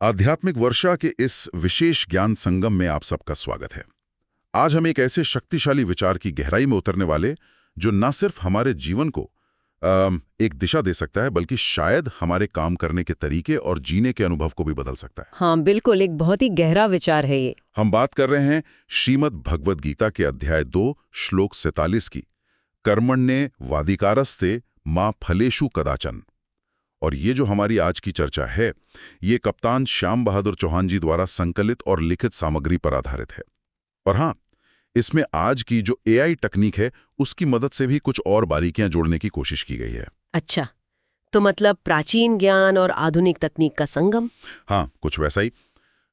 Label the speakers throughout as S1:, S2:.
S1: आध्यात्मिक वर्षा के इस विशेष ज्ञान संगम में आप सबका स्वागत है। आज हम एक ऐसे शक्तिशाली विचार की गहराई में उतरने वाले जो न सिर्फ हमारे जीवन को एक दिशा दे सकता है, बल्कि शायद हमारे काम करने के तरीके और जीने के अनुभव को भी बदल सकता है।
S2: हाँ बिल्कुल, एक बहुत ही गहरा विचार है ये।
S1: हम बात कर रहे हैं श्रीमद् भगवद गीता के अध्याय 2 श्लोक 47 की, कर्मण्ये वाधिकारस्ते मा फलेषु कदाचन। और ये जो हमारी आज की चर्चा है, ये कप्तान श्याम बहादुर चौहान जी द्वारा संकलित और लिखित सामग्री पर आधारित है। और हाँ, इसमें आज की जो एआई तकनीक है, उसकी मदद से भी कुछ और बारीकियां जोड़ने की कोशिश की गई है।
S2: अच्छा, तो मतलब प्राचीन ज्ञान और आधुनिक तकनीक का संगम।
S1: हाँ, कुछ वैसा ही।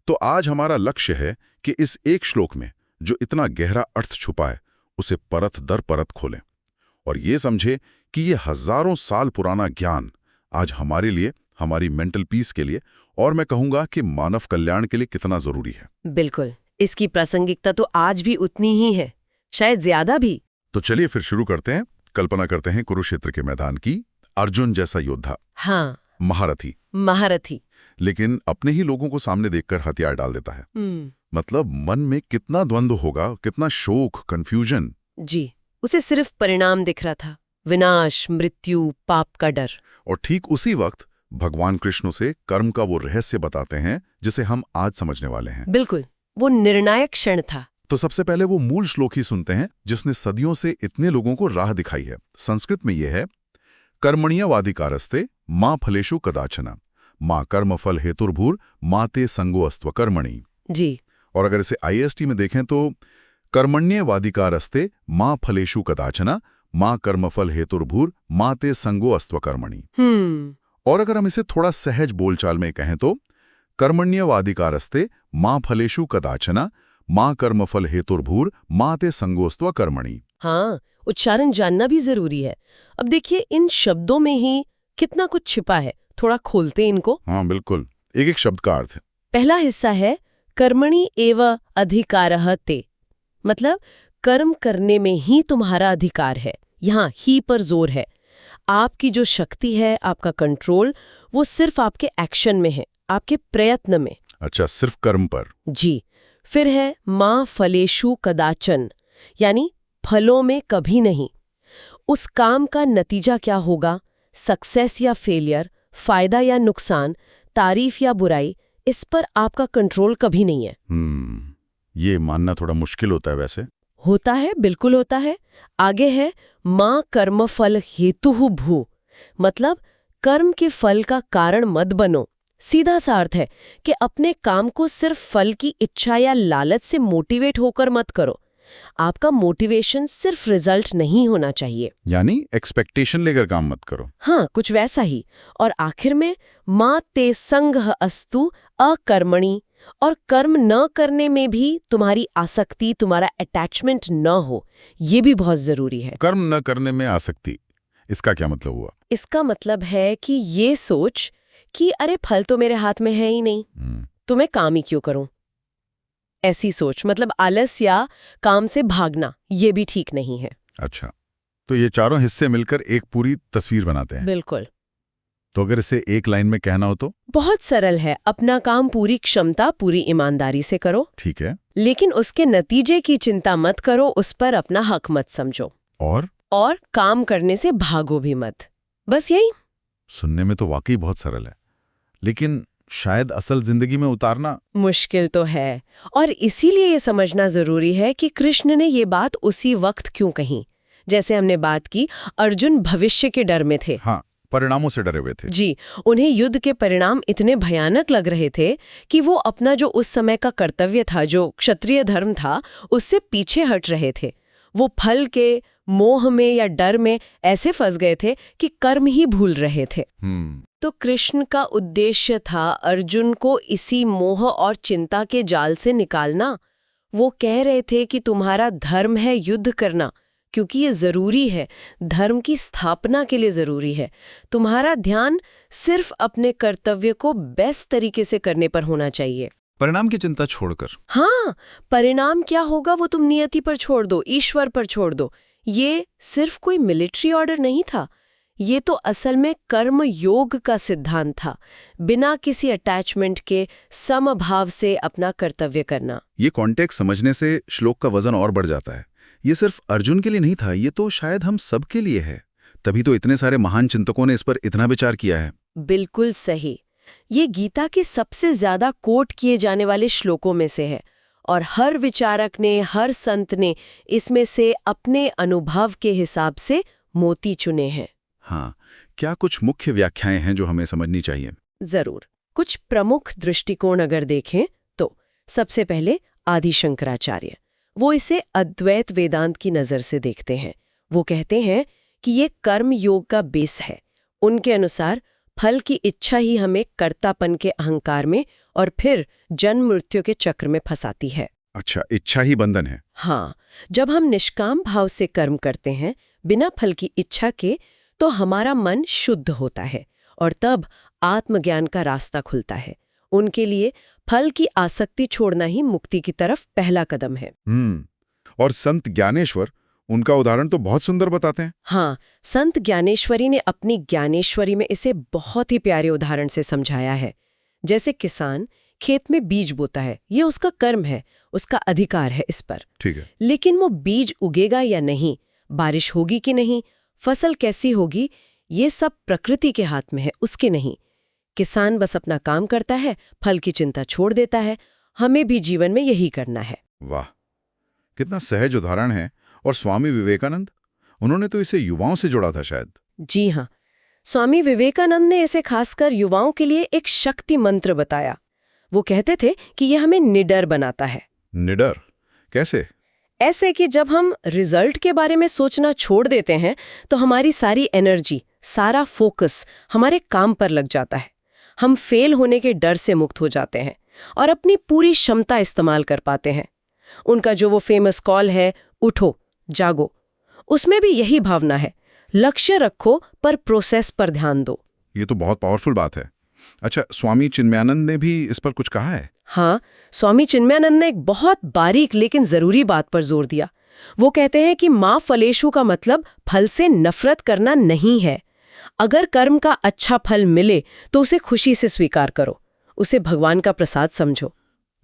S1: तो आज हमारा लक्ष्य है कि इस एक श्लोक में जो इतना गहरा अर्थ छुपा है, उसे परत दर परत खोलें और ये समझे कि ये हजारों साल पुराना ज्ञान आज हमारे लिए, हमारी मेंटल पीस के लिए, और मैं कहूंगा कि मानव कल्याण के लिए कितना जरूरी है।
S2: बिल्कुल, इसकी प्रासंगिकता तो आज भी उतनी ही है, शायद ज्यादा भी।
S1: तो चलिए फिर शुरू करते हैं। कल्पना करते हैं कुरुक्षेत्र के मैदान की, अर्जुन जैसा योद्धा।
S2: हाँ, महारथी।
S1: लेकिन अपने ही लोगों को सामने देखकर हथियार डाल देता है। मतलब मन में कितना द्वंद्व होगा, कितना शोक, कंफ्यूजन।
S2: जी, उसे सिर्फ परिणाम दिख रहा था, विनाश, मृत्यु, पाप का डर।
S1: और ठीक उसी वक्त भगवान कृष्ण से कर्म का वो रहस्य बताते हैं जिसे हम आज समझने वाले हैं।
S2: बिल्कुल, वो निर्णायक क्षण था।
S1: तो सबसे पहले वो मूल श्लोक ही सुनते हैं जिसने सदियों से इतने लोगों को राह दिखाई है। संस्कृत में यह है, कर्मण्येवाधिकारस्ते मा फलेषु कदाचन मा कर्मफल हेतुर्भूर मा ते संगोऽस्त्व कर्मणि।
S2: जी।
S1: और अगर इसे IST में देखें तो कर्मण्येवाधिकारस्ते मा फलेषु कदाचन माँ कर्मफल हेतुर्भूर माँ ते संगोऽस्त्व कर्मणि। और अगर हम इसे थोड़ा सहज बोलचाल में कहें तो कर्मण्येवाधिकारस्ते माँ फलेषु कदाचन माँ कर्मफल हेतुर्भूर माँ ते संगोऽस्त्व कर्मणि।
S2: हाँ, उच्चारण जानना भी जरूरी है। अब देखिए, इन शब्दों में ही कितना कुछ छिपा है, थोड़ा खोलते इनको।
S1: हाँ बिल्कुल, एक एक शब्द का अर्थ है।
S2: पहला हिस्सा है कर्मणि एव अधिकारः ते, मतलब कर्म करने में ही तुम्हारा अधिकार है। यहाँ ही पर जोर है। आपकी जो शक्ति है, आपका कंट्रोल, वो सिर्फ आपके एक्शन में है, आपके प्रयत्न में।
S1: अच्छा, सिर्फ कर्म पर।
S2: जी। फिर है मा फलेषु कदाचन, यानी फलों में कभी नहीं। उस काम का नतीजा क्या होगा, सक्सेस या फेलियर, फायदा या नुकसान, तारीफ या बुराई, इस पर आपका कंट्रोल कभी नहीं है।
S1: ये मानना थोड़ा मुश्किल होता है वैसे।
S2: होता है, बिल्कुल होता है। आगे है माँ कर्मफल हेतुः भू, मतलब कर्म के फल का कारण मत बनो। सीधा सा अर्थ है कि अपने काम को सिर्फ फल की इच्छा या लालच से मोटिवेट होकर मत करो। आपका मोटिवेशन सिर्फ रिजल्ट नहीं होना चाहिए,
S1: यानी एक्सपेक्टेशन लेकर काम मत करो।
S2: हाँ, कुछ वैसा ही। और आखिर में माँ ते संगः अस्तु अकर्मणि, और कर्म न करने में भी तुम्हारी आसक्ति, तुम्हारा अटैचमेंट न हो, ये भी बहुत जरूरी है।
S1: कर्म न करने में आसक्ति, इसका क्या मतलब हुआ?
S2: इसका मतलब है कि ये सोच कि अरे फल तो मेरे हाथ में है ही नहीं, तो मैं काम ही क्यों करूं। ऐसी सोच, मतलब आलस या काम से भागना, ये भी ठीक नहीं है।
S1: अच्छा, तो ये चारों हिस्से मिलकर एक पूरी तस्वीर बनाते हैं।
S2: बिल्कुल।
S1: तो अगर इसे एक लाइन में कहना हो तो? बहुत
S2: सरल है, अपना काम पूरी क्षमता, पूरी ईमानदारी से करो।
S1: ठीक है।
S2: लेकिन उसके नतीजे की चिंता मत करो, उस पर अपना हक मत समझो। और काम करने से भागो भी मत। बस यही।
S1: सुनने में तो वाकई बहुत सरल है, लेकिन शायद असल जिंदगी में उतारना
S2: मुश्किल तो है। और इसीलिए ये समझना जरूरी है कि कृष्ण ने ये बात उसी वक्त क्यों कही। जैसे हमने बात की, अर्जुन भविष्य के डर में थे।
S1: हाँ, परिणामों से डरे हुए थे।
S2: जी, उन्हें युद्ध के परिणाम इतने भयानक लग रहे थे कि वो अपना जो उस समय का कर्तव्य था, जो क्षत्रिय धर्म था, उससे पीछे हट रहे थे। वो फल के मोह में या डर में ऐसे फंस गए थे कि कर्म ही भूल रहे थे। तो कृष्ण का उद्देश्य था अर्जुन को इसी मोह और चिंता के जाल से निकालना। वो कह रहे थे कि तुम्हारा धर्म है युद्ध करना, क्योंकि ये जरूरी है, धर्म की स्थापना के लिए जरूरी है। तुम्हारा ध्यान सिर्फ अपने कर्तव्य को बेस्ट तरीके से करने पर होना चाहिए,
S1: परिणाम की चिंता छोड़कर।
S2: हाँ, परिणाम क्या होगा वो तुम नियति पर छोड़ दो, ईश्वर पर छोड़ दो। ये सिर्फ कोई मिलिट्री ऑर्डर नहीं था, ये तो असल में कर्म योग का सिद्धांत था, बिना किसी अटैचमेंट के समभाव से अपना कर्तव्य करना।
S1: ये कॉन्टेक्स्ट समझने से श्लोक का वजन और बढ़ जाता है। ये सिर्फ अर्जुन के लिए नहीं था, ये तो शायद हम सब के लिए है। तभी तो इतने सारे महान चिंतकों ने इस पर इतना विचार किया है।
S2: बिल्कुल सही। ये गीता के सबसे ज्यादा कोट किए जाने वाले श्लोकों में से है और हर विचारक ने, हर संत ने इसमें से अपने अनुभव के हिसाब से मोती चुने हैं।
S1: हाँ, क्या कुछ मुख्य व्याख्याएं हैं जो हमें समझनी चाहिए?
S2: जरूर। कुछ प्रमुख दृष्टिकोण अगर देखें तो सबसे पहले आदि शंकराचार्य, वो इसे अद्वैत वेदांत की नज़र से देखते हैं। वो कहते हैं कि ये कर्म योग का बेस है। उनके अनुसार फल की इच्छा ही हमें कर्तापन के अहंकार में और फिर जन्म मृत्यु के चक्र में फंसाती है।
S1: अच्छा, इच्छा ही बंधन है।
S2: हाँ, जब हम निष्काम भाव से कर्म करते हैं बिना फल की इच्छा के, तो हमारा मन शुद्ध होता है और तब आत्मज्ञान का रास्ता खुलता है। उनके लिए फल की आसक्ति छोड़ना ही मुक्ति की तरफ पहला कदम है।
S1: और संत ज्ञानेश्वर, उनका उदाहरण तो बहुत सुंदर बताते हैं।
S2: हाँ, संत ज्ञानेश्वरी ने अपनी ज्ञानेश्वरी में इसे बहुत ही प्यारे उदाहरण से समझाया है। जैसे किसान खेत में बीज बोता है, ये उसका कर्म है, उसका अधिकार है इस पर।
S1: ठीक है।
S2: लेकिन वो बीज उगेगा या नहीं, बारिश होगी कि नहीं, फसल कैसी होगी, ये सब प्रकृति के हाथ में है, उसके नहीं। किसान बस अपना काम करता है, फल की चिंता छोड़ देता है। हमें भी जीवन में यही करना है।
S1: वाह, कितना सहज उदाहरण है। और स्वामी विवेकानंद, उन्होंने तो इसे युवाओं से जोड़ा था शायद।
S2: जी हाँ, स्वामी विवेकानंद ने इसे खासकर युवाओं के लिए एक शक्ति मंत्र बताया। वो कहते थे कि यह हमें निडर बनाता है।
S1: निडर कैसे?
S2: ऐसे कि जब हम रिजल्ट के बारे में सोचना छोड़ देते हैं तो हमारी सारी एनर्जी, सारा फोकस हमारे काम पर लग जाता है। हम फेल होने के डर से मुक्त हो जाते हैं और अपनी पूरी क्षमता इस्तेमाल कर पाते हैं। उनका जो वो फेमस कॉल है, उठो जागो, उसमें भी यही भावना है। लक्ष्य रखो पर प्रोसेस पर ध्यान दो।
S1: ये तो बहुत पावरफुल बात है। अच्छा, स्वामी चिन्मयानंद ने भी इस पर कुछ कहा है?
S2: हाँ, स्वामी चिन्मयानंद ने एक बहुत बारीक लेकिन जरूरी बात पर जोर दिया। वो कहते हैं कि मां फलेशु का मतलब फल से नफरत करना नहीं है। अगर कर्म का अच्छा फल मिले तो उसे खुशी से स्वीकार करो, उसे भगवान का प्रसाद समझो।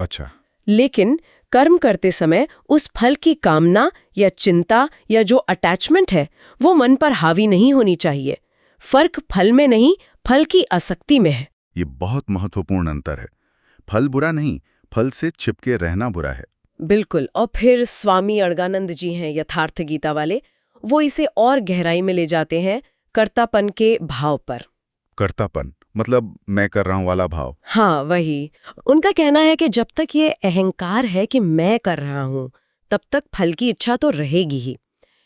S1: अच्छा।
S2: लेकिन कर्म करते समय उस फल की कामना या चिंता या जो अटैचमेंट है वो मन पर हावी नहीं होनी चाहिए। फर्क फल में नहीं, फल की आसक्ति में है।
S1: ये बहुत महत्वपूर्ण अंतर है। फल बुरा नहीं, फल से चिपके रहना बुरा है।
S2: बिल्कुल। और फिर स्वामी अड़गानंद जी हैं यथार्थ गीता वाले, वो इसे और गहराई में ले जाते हैं, कर्तापन के भाव पर।
S1: कर्तापन मतलब मैं कर रहा हूं वाला भाव।
S2: हाँ, वही। उनका कहना है कि जब तक ये अहंकार है कि मैं कर रहा हूं, तब तक फल की इच्छा तो रहेगी ही।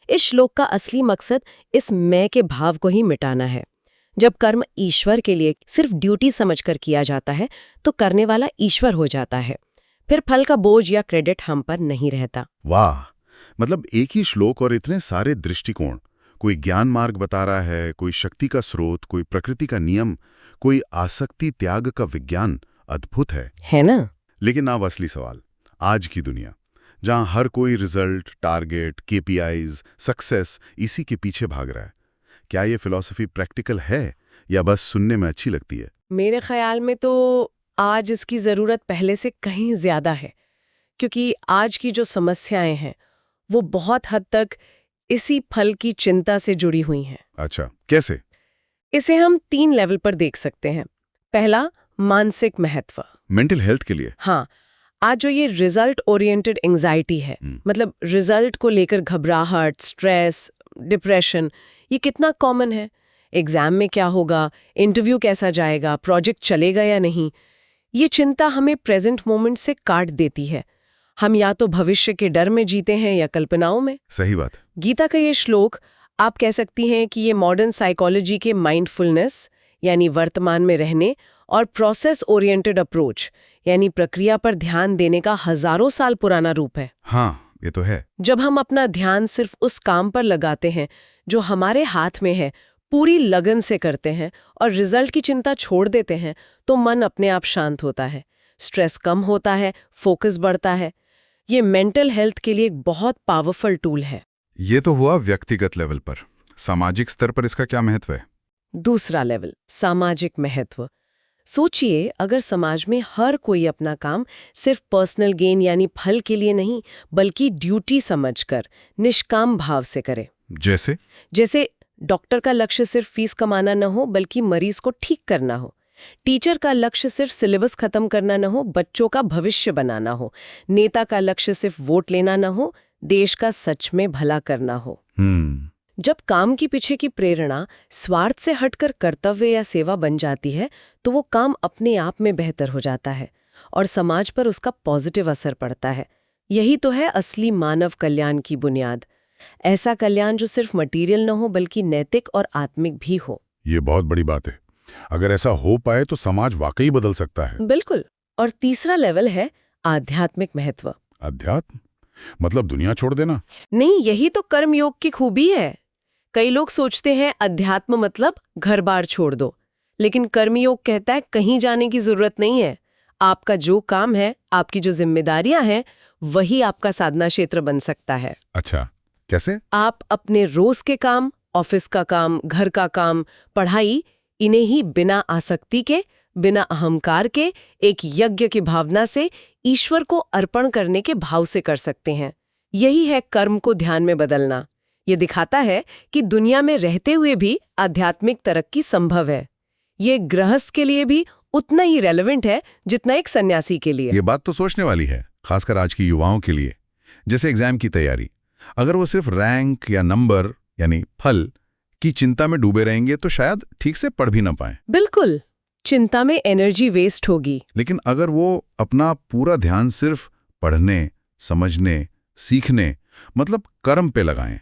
S2: इस श्लोक का असली मकसद इस मैं के भाव को ही मिटाना है। जब कर्म ईश्वर के लिए सिर्फ ड्यूटी समझकर किया जाता है तो करने वाला ईश्वर हो जाता है। फिर फल का बोझ या क्रेडिट हम पर नहीं रहता।
S1: वाह, मतलब एक ही श्लोक और इतने सारे दृष्टिकोण। कोई ज्ञान मार्ग बता रहा है, कोई शक्ति का स्रोत, कोई प्रकृति का नियम, कोई आसक्ति त्याग का विज्ञान। अद्भुत है
S2: ना?
S1: लेकिन अब असली सवाल, आज की दुनिया जहां हर कोई रिजल्ट, टारगेट, केपीआईज, सक्सेस, इसी के पीछे भाग रहा है, क्या ये फिलॉसफी प्रैक्टिकल है या बस सुनने में अच्छी लगती है?
S2: मेरे ख्याल में तो आज इसकी जरूरत पहले से कहीं ज्यादा है, क्योंकि आज की जो समस्याएं हैं वो बहुत हद तक इसी फल की चिंता से जुड़ी हुई हैं।
S1: अच्छा, कैसे?
S2: इसे हम 3 लेवल पर देख सकते हैं। पहला, मानसिक महत्व,
S1: मेंटल हेल्थ के लिए।
S2: हाँ, आज जो ये रिजल्ट ओरिएंटेड एंजाइटी है, मतलब रिजल्ट को लेकर घबराहट, स्ट्रेस, डिप्रेशन, ये कितना कॉमन है। एग्जाम में क्या होगा, इंटरव्यू कैसा जाएगा, प्रोजेक्ट चलेगा या नहीं, ये चिंता हमें प्रेजेंट मोमेंट से काट देती है। हम या तो भविष्य के डर में जीते हैं या कल्पनाओं में।
S1: सही बात।
S2: गीता का ये श्लोक, आप कह सकती हैं कि ये मॉडर्न साइकोलॉजी के माइंडफुलनेस यानी वर्तमान में रहने और प्रोसेस ओरिएंटेड अप्रोच यानी प्रक्रिया पर ध्यान देने का हजारों साल पुराना रूप है।
S1: हाँ, ये तो है।
S2: जब हम अपना ध्यान सिर्फ उस काम पर लगाते हैं जो हमारे हाथ में है, पूरी लगन से करते हैं और रिजल्ट की चिंता छोड़ देते हैं, तो मन अपने आप शांत होता है, स्ट्रेस कम होता है, फोकस बढ़ता है। ये मेंटल हेल्थ के लिए एक बहुत पावरफुल टूल है।
S1: ये तो हुआ व्यक्तिगत लेवल पर। सामाजिक स्तर पर इसका क्या महत्व है?
S2: दूसरा लेवल, सामाजिक महत्व। सोचिए, अगर समाज में हर कोई अपना काम सिर्फ पर्सनल गेन यानी फल के लिए नहीं, बल्कि ड्यूटी समझकर निष्काम भाव से करे। जैसे डॉक्टर का लक्ष्य सिर्फ फीस कमाना न हो, बल्कि मरीज को ठीक करना हो। टीचर का लक्ष्य सिर्फ सिलेबस खत्म करना न हो, बच्चों का भविष्य बनाना हो। नेता का लक्ष्य सिर्फ वोट लेना न हो, देश का सच में भला करना हो। जब काम के पीछे की प्रेरणा स्वार्थ से हटकर कर्तव्य या सेवा बन जाती है, तो वो काम अपने आप में बेहतर हो जाता है और समाज पर उसका पॉजिटिव असर पड़ता है। यही तो है असली मानव कल्याण की बुनियाद। ऐसा कल्याण जो सिर्फ मटेरियल न हो, बल्कि नैतिक और आत्मिक भी हो।
S1: ये बहुत बड़ी बात है। अगर ऐसा हो पाए तो समाज वाकई बदल सकता है।
S2: बिल्कुल। और तीसरा लेवल है आध्यात्मिक महत्व।
S1: अध्यात्म मतलब दुनिया छोड़ देना?
S2: नहीं, यही तो कर्मयोग की खूबी है। कई लोग सोचते हैं अध्यात्म मतलब घर बार छोड़ दो, लेकिन कर्मयोग कहता है कहीं जाने की जरूरत नहीं है। आपका जो काम है, आपकी जो जिम्मेदारियां हैं, वही आपका साधना क्षेत्र बन सकता है।
S1: अच्छा, कैसे?
S2: आप अपने रोज के काम, ऑफिस का काम, घर का काम, पढ़ाई, इन्हें ही बिना आसक्ति के, बिना अहंकार के, एक यज्ञ की भावना से ईश्वर को अर्पण करने के भाव से कर सकते हैं। यही है कर्म को ध्यान में बदलना। ये दिखाता है कि दुनिया में रहते हुए भी आध्यात्मिक तरक्की संभव है। ये गृहस्थ के लिए भी उतना ही रेलेवेंट है जितना एक सन्यासी के लिए।
S1: ये बात तो सोचने वाली है, खासकर आज की युवाओं के लिए। जैसे एग्जाम की तैयारी, अगर वो सिर्फ रैंक या नंबर यानी फल की चिंता में डूबे रहेंगे तो शायद ठीक से पढ़ भी ना पाएं।
S2: बिल्कुल, चिंता में एनर्जी वेस्ट होगी।
S1: लेकिन अगर वो अपना पूरा ध्यान सिर्फ पढ़ने, समझने, सीखने मतलब कर्म पे लगाएं,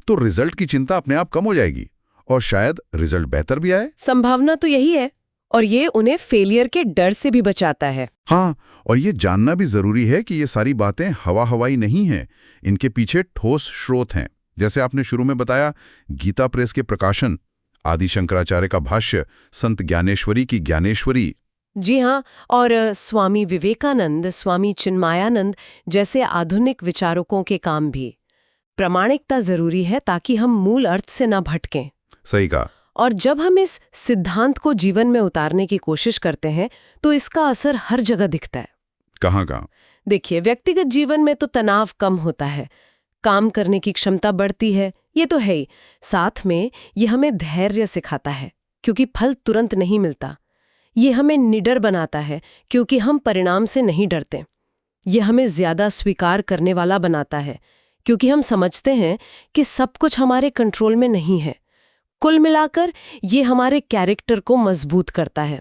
S1: तो रिजल्ट की चिंता अपने आप कम हो जाएगी और शायद रिजल्ट बेहतर भी आए।
S2: संभावना तो यही है, और ये उन्हें फेलियर के डर से भी बचाता है।
S1: हाँ, और ये जानना भी जरूरी है कि ये सारी बातें हवा हवाई नहीं हैं, इनके पीछे ठोस स्रोत हैं। जैसे आपने शुरू में बताया, गीता प्रेस के प्रकाशन, आदि शंकराचार्य का भाष्य, संत ज्ञानेश्वरी की ज्ञानेश्वरी।
S2: जी हाँ, और स्वामी विवेकानंद, स्वामी चिन्मयानंद जैसे आधुनिक विचारकों के काम भी। प्रामाणिकता जरूरी है ताकि हम मूल अर्थ से न भटकें।
S1: सही कहा।
S2: और जब हम इस सिद्धांत को जीवन में उतारने की कोशिश करते हैं, तो इसका असर हर जगह दिखता है।
S1: कहाँ?
S2: देखिए, व्यक्तिगत जीवन में तो तनाव कम होता है, काम करने की क्षमता बढ़ती है, ये तो है ही। साथ में ये हमें धैर्य सिखाता है, क्योंकि फल तुरंत नहीं मिलता। ये हमें निडर बनाता है, क्योंकि हम परिणाम से नहीं डरते। ये हमें ज्यादा स्वीकार करने वाला बनाता है, क्योंकि हम समझते हैं कि सब कुछ हमारे कंट्रोल में नहीं है। कुल मिलाकर ये हमारे कैरेक्टर को मजबूत करता है।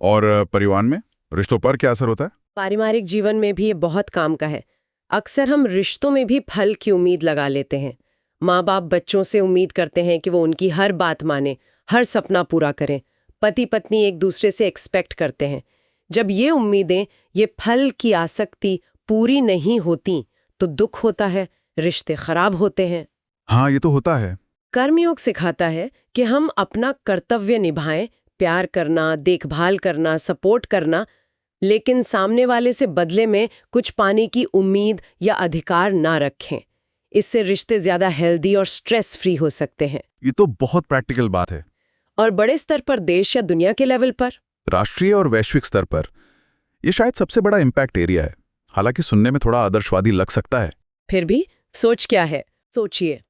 S1: और परिवार में रिश्तों पर क्या असर होता है?
S2: पारिवारिक जीवन में भी ये बहुत काम का है। अक्सर हम रिश्तों में भी फल की उम्मीद लगा लेते हैं। माँ बाप बच्चों से उम्मीद करते हैं कि वो उनकी हर बात माने, हर सपना पूरा करें। पति पत्नी एक दूसरे से एक्सपेक्ट करते हैं। जब ये उम्मीदें, ये फल की आसक्ति पूरी नहीं होती, तो दुख होता है, रिश्ते खराब होते हैं।
S1: हाँ, ये तो होता है।
S2: कर्मयोग सिखाता है कि हम अपना कर्तव्य निभाएं, प्यार करना, देखभाल करना, सपोर्ट करना, लेकिन सामने वाले से बदले में कुछ पाने की उम्मीद या अधिकार ना रखें। इससे रिश्ते ज्यादा हेल्दी और स्ट्रेस फ्री हो सकते हैं।
S1: ये तो बहुत प्रैक्टिकल बात है।
S2: और बड़े स्तर पर, देश या दुनिया के लेवल पर,
S1: राष्ट्रीय और वैश्विक स्तर पर ये शायद सबसे बड़ा इम्पैक्ट एरिया है। हालांकि सुनने में थोड़ा आदर्शवादी लग सकता है।
S2: फिर भी सोच क्या है? सोचिए,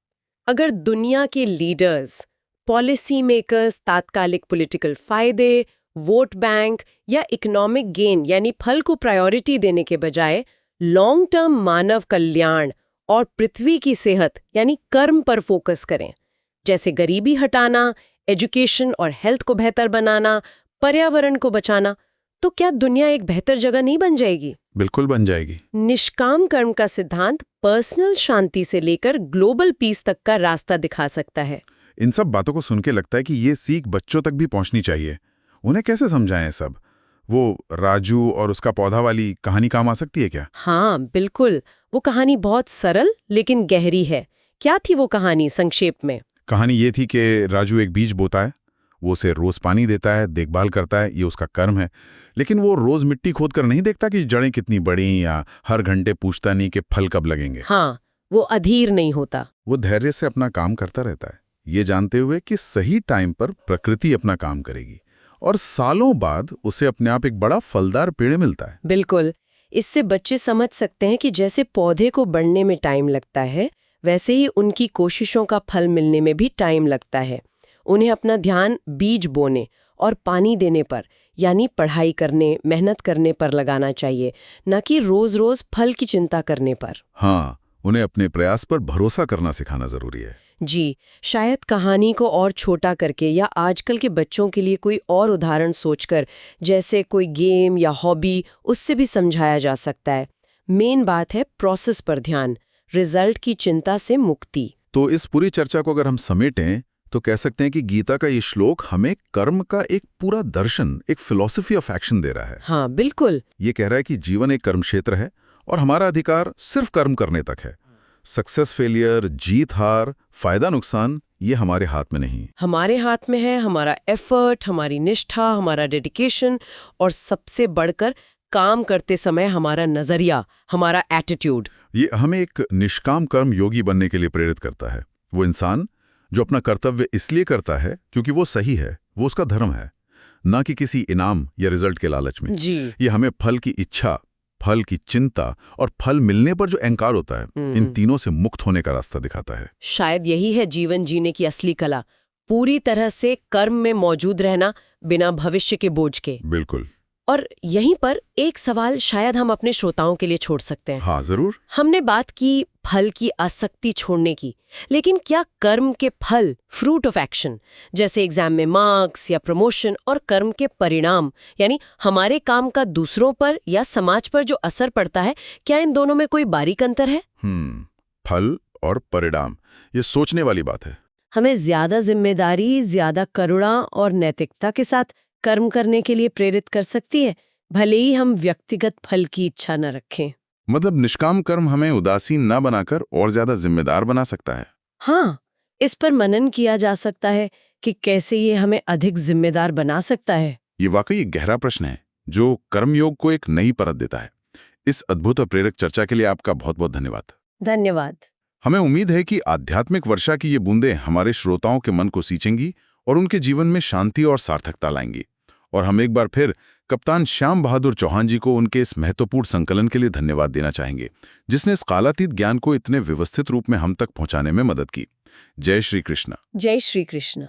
S2: अगर दुनिया के लीडर्स, पॉलिसी मेकर्स तात्कालिक पॉलिटिकल फायदे, वोट बैंक या इकोनॉमिक गेन यानी फल को प्रायोरिटी देने के बजाय लॉन्ग टर्म मानव कल्याण और पृथ्वी की सेहत यानी कर्म पर फोकस करें, जैसे गरीबी हटाना, एजुकेशन और हेल्थ को बेहतर बनाना, पर्यावरण को बचाना, तो क्या दुनिया एक बेहतर जगह नहीं बन जाएगी?
S1: बिल्कुल बन जाएगी।
S2: निष्काम कर्म का सिद्धांत पर्सनल शांति से लेकर ग्लोबल पीस तक का रास्ता दिखा सकता है।
S1: इन सब बातों को सुन के लगता है कि ये सीख बच्चों तक भी पहुंचनी चाहिए। उन्हें कैसे समझाएं सब? वो राजू और उसका पौधा वाली कहानी काम आ सकती है क्या?
S2: हाँ, बिल्कुल। वो कहानी बहुत सरल लेकिन गहरी है। क्या थी वो कहानी संक्षेप में?
S1: कहानी ये थी कि राजू एक बीज बोता है, वो उसे रोज पानी देता है, देखभाल करता है, ये उसका कर्म है। लेकिन वो रोज मिट्टी खोद कर नहीं देखता कि जड़ें कितनी बड़ी, या हर घंटे पूछता नहीं कि फल कब लगेंगे।
S2: हाँ, वो अधीर नहीं होता।
S1: वो धैर्य से अपना काम करता रहता है। ये जानते हुए कि सही टाइम पर प्रकृति अपना काम करेगी और सालों बाद उसे अपने आप एक बड़ा फलदार पेड़ मिलता है।
S2: बिल्कुल। इससे बच्चे समझ सकते हैं कि जैसे पौधे को बढ़ने में टाइम लगता है, वैसे ही उनकी कोशिशों का फल मिलने में भी टाइम लगता है। उन्हें अपना ध्यान बीज बोने और पानी देने पर, यानी पढ़ाई करने, मेहनत करने पर लगाना चाहिए, न कि रोज-रोज फल की चिंता करने पर।
S1: हाँ, उन्हें अपने प्रयास पर भरोसा करना सिखाना जरूरी है।
S2: जी, शायद कहानी को और छोटा करके या आजकल के बच्चों के लिए कोई और उदाहरण सोचकर, जैसे कोई गेम या हॉबी, उससे भी समझाया जा सकता है। मेन बात है प्रोसेस पर ध्यान, रिजल्ट की चिंता से मुक्ति।
S1: तो इस पूरी चर्चा को अगर हम समेटें तो कह सकते हैं कि गीता का ये श्लोक हमें कर्म का एक पूरा दर्शन, एक फिलॉसफी ऑफ एक्शन दे रहा है।
S2: हाँ, बिल्कुल।
S1: ये कह रहा है कि जीवन एक कर्म क्षेत्र है और हमारा अधिकार सिर्फ कर्म करने तक है। सक्सेस फेलियर, जीत हार, फायदा नुकसान, ये हमारे हाथ में नहीं।
S2: हमारे हाथ में है हमारा एफर्ट, हमारी निष्ठा, हमारा डेडिकेशन और सबसे बढ़कर काम करते समय हमारा नजरिया, हमारा एटीट्यूड।
S1: ये हमें एक निष्काम कर्म योगी बनने के लिए प्रेरित करता है। वो इंसान जो अपना कर्तव्य इसलिए करता है क्योंकि वो सही है, वो उसका धर्म है, ना कि किसी इनाम या रिजल्ट के लालच में।
S2: जी।
S1: ये हमें फल की इच्छा, फल की चिंता और फल मिलने पर जो अहंकार होता है, इन तीनों से मुक्त होने का रास्ता दिखाता है।
S2: शायद यही है जीवन जीने की असली कला, पूरी तरह से कर्म में मौजूद रहना बिना भविष्य के बोझ के।
S1: बिल्कुल।
S2: और यहीं पर एक सवाल शायद हम अपने श्रोताओं के लिए छोड़ सकते हैं।
S1: हाँ, जरूर।
S2: हमने बात की फल की आसक्ति छोड़ने की, लेकिन क्या कर्म के फल, फ्रूट ऑफ एक्शन, जैसे एग्जाम में मार्क्स या प्रमोशन, और कर्म के परिणाम, यानी हमारे काम का दूसरों पर या समाज पर जो असर पड़ता है, क्या इन दोनों में कोई बारीक अंतर है?
S1: फल और परिणाम, ये सोचने वाली बात है।
S2: हमें ज्यादा जिम्मेदारी, ज्यादा करुणा और नैतिकता के साथ कर्म करने के लिए प्रेरित कर सकती है, भले ही हम व्यक्तिगत फल की इच्छा न रखें।
S1: मतलब निष्काम कर्म हमें उदासीन न बनाकर और ज्यादा जिम्मेदार बना सकता है।
S2: हाँ, इस पर मनन किया जा सकता है कि कैसे ये हमें अधिक जिम्मेदार बना सकता है।
S1: ये वाकई एक गहरा प्रश्न है जो कर्मयोग को एक नई परत देता है। इस अद्भुत और प्रेरक चर्चा के लिए आपका बहुत बहुत धन्यवाद।
S2: धन्यवाद।
S1: हमें उम्मीद है कि आध्यात्मिक वर्षा की ये बूंदें हमारे श्रोताओं के मन को सींचेंगी और उनके जीवन में शांति और सार्थकता लाएंगी। और हम एक बार फिर कप्तान श्याम बहादुर चौहान जी को उनके इस महत्वपूर्ण संकलन के लिए धन्यवाद देना चाहेंगे, जिसने इस कालातीत ज्ञान को इतने व्यवस्थित रूप में हम तक पहुंचाने में मदद की। जय श्री कृष्ण।
S2: जय श्री कृष्ण।